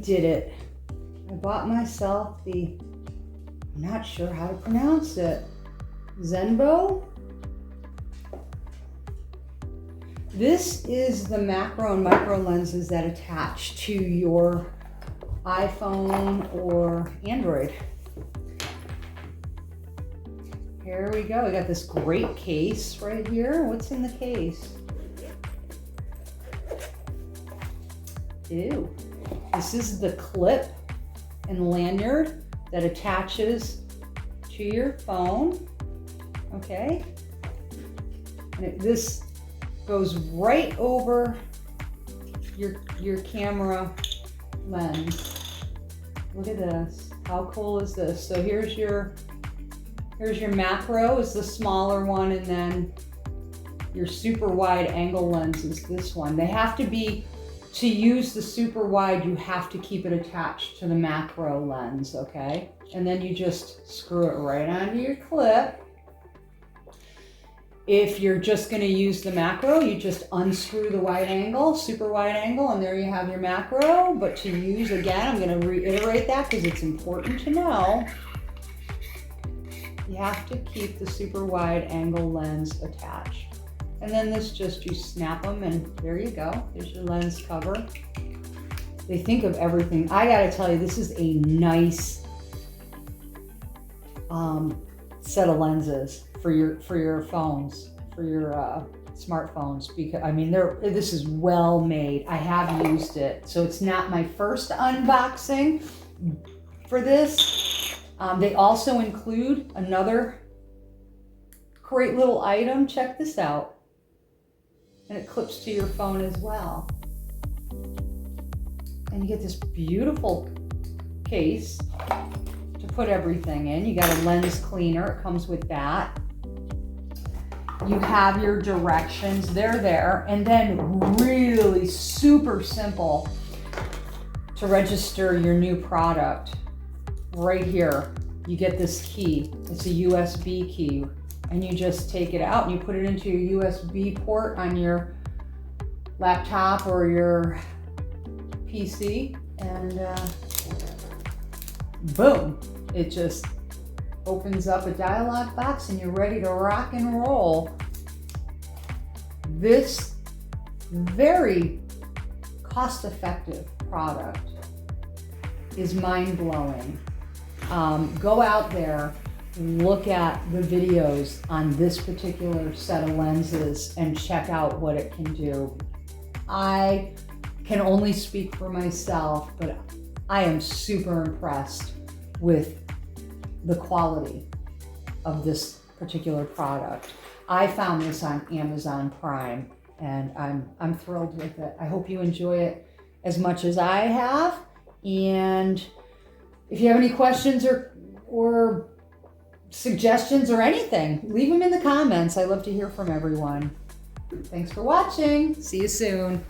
did it. I bought myself the, I'm not sure how to pronounce it, Xenpro. This is the macro and micro lenses that attach to your iPhone or Android. Here we go. We got this great case right here. What's in the case? Ew. This is the clip and lanyard that attaches to your phone. Okay. And this goes right over your camera lens. Look at this. How cool is this? So here's your macro is the smaller one, and then your super wide angle lens is this one. They have to be, to use the super wide, you have to keep it attached to the macro lens, okay? And then you just screw it right onto your clip. If you're just gonna use the macro, you just unscrew the wide angle, super wide angle, and there you have your macro. But to use, again, I'm gonna reiterate that because it's important to know, you have to keep the super wide angle lens attached. And then this just, you snap them and there you go. There's your lens cover. They think of everything. I gotta tell you, this is a nice set of lenses for your phones, for your smartphones, because I mean, this is well made. I have used it, so it's not my first unboxing for this. They also include another great little item. Check this out. And it clips to your phone as well. And you get this beautiful case to put everything in. You got a lens cleaner, it comes with that. You have your directions, they're there. And then really super simple to register your new product. Right here, you get this key. It's a USB key, and you just take it out and you put it into your USB port on your laptop or your PC, and boom, it just opens up a dialog box and you're ready to rock and roll. This very cost-effective product is mind-blowing. Go out there, look at the videos on this particular set of lenses and check out what it can do. I can only speak for myself, but I am super impressed with the quality of this particular product. I found this on Amazon Prime and I'm thrilled with it. I hope you enjoy it as much as I have. And if you have any questions or suggestions or anything, leave them in the comments. I love to hear from everyone. Thanks for watching. See you soon.